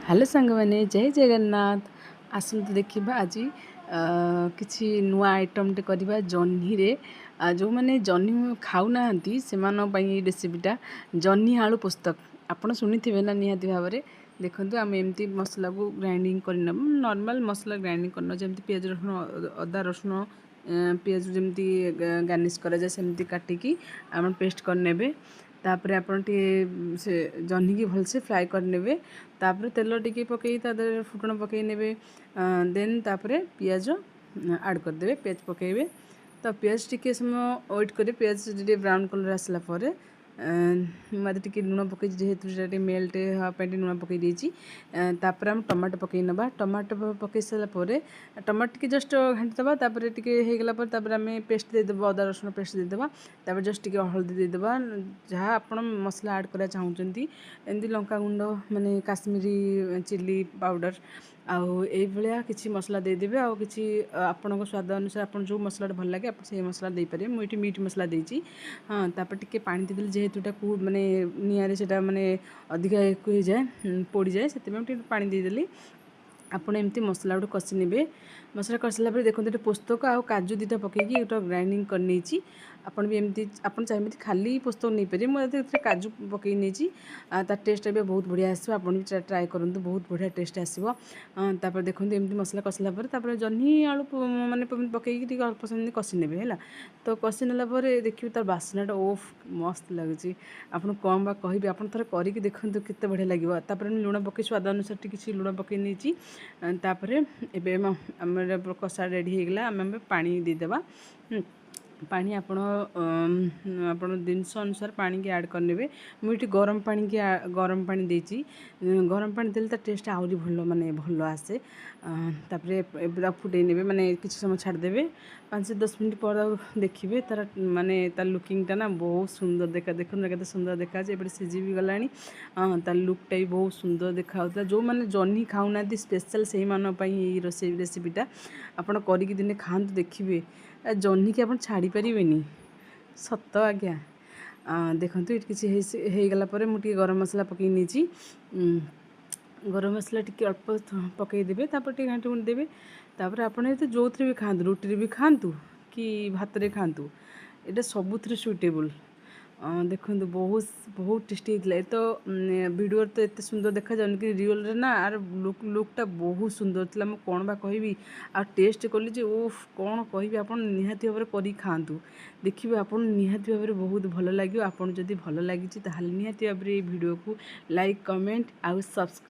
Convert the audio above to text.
Hello सांग मैंने जय जगन्नाथ। आसतु देखा आज किसी नुआ आइटमटे करवा जह्नी रे जो मैंने जह्नी खाऊना से रेसिपीटा जह्नी आलू पुस्तक आपड़ शुणी ना निहाती भाव में देखो आम एमती मसला को ग्राइंडिंग कर नॉर्मल मसला ग्राइंडिंग करना जमी पियाज रसुण अदा रसुण पियाज जमी गार्निश कराए सेमती काटिकी आम पेस्ट करने तापर आपन से जह्नी की भलसे फ्राए करने तापर तेल टिके पकई तादर फुटण पकई ने देन तापर पियाज ऐड करदे पियाज पकेबे तो पियाज टिके समय वेट करें पियाज टे ब्राउन कलर आसला मत टिके लुण पकई जेहेतु मेल्ट हाँपाई लुण पकई देती तापर आम टमाटो पकई नवा टमाटो पकई सारापर टमाटो टी जस्ट घाटीदे तापर टिके होगला आम पेस्ट देदेव अदा रसुण पेस्ट देदेव तापर जस्ट टिके हल्दी देदेव जहाँ आप मसला ऐड करा चाहते एमती लंका गुंड माने काश्मीरी चिली पाउडर आउ ये किसी मसला देदेवे आउ कि आपण स्वाद अनुसार आप जो मसला भल लगे आप से मसला दे पारे मुझे मीट मसला देती हाँ तापर टिके पानी देदेले जेहेतुटा को माने निआरे सेटा माने अधिका एक हो जाए पोड़ी जाए से पानी देदेली आपड़ एमती मसला गोटे कषि ने मसला कषिला देखते ये पोस्तक आ काजू दुटा पकईकी गोटे ग्राइंडिंग कर आपन भी एमती आप चाहिए खाली पोस्तक नहीं पारे मुझे काजू पकई नहीं टेस्ट भी बहुत बढ़िया आसो आप भी ट्राए करूँ बहुत बढ़िया टेस्ट आसो तापर देखो एमती मसला कषिला जह्नी आलू माने पकईकी अल्प समय कषि ने तो कषि नाला देखिए तार बास्नाटा ओफ मस्त लगुच आपन कौन बा कहि आप थे करके देखूँ केते बढ़िया लगे तापर लुण पकई स्वाद अनुसार किसी लुण पकई नहीं तापर एवं आम कषा रेडी होगला आम पानी देदेबा पानी आपण जिनस अनुसार पानी की ऐड करने मुझे गरम पानी की गरम पानी देती गरम पानी देले टेस्ट आहरी भल माने भल आसे तापर फुटे ने माने किसी समय छाड़देवे 5-10 मिनट पर देखिए तार माने तार लुकिंगटा ना बहुत सुंदर देखा देखो केते सुंदर देखा सीझी भी गला तार लुकटा भी बहुत सुंदर देखा जो मैंने जह्नी खाऊना स्पेशल से ही रोसे रेसिपीटा आपड़ करके दिने खातु देखिए जह्नी की आप छाड़ी पारे सत आज्ञा देखो ये किसी होगला मुझे गरम मसला पकई नहीं गरम मसला टी अल्प पकईदेवे टे घाटी गुंडी देवे तापर आपड़ जो थी भी खातु रुटी भी खातु कि भात रे खातु यहाँ सबुथ सुइटेबल देखो बहुत बहुत टेस्टी होता है तो वीडियो तो एत सुंदर देखा जाऊन कि रियल रे ना आर लुकटा बहुत सुंदर थी मैं कौन बा कहि आ टेस्ट कली जे ओफ कौन कहि आप निहाती भाव कर खातु देखिए आप निहाती भाव में बहुत भल लगे आपन जदि भल लगी निहाती भाव भिडियो को लाइक कमेंट आउ सब्सक्राइब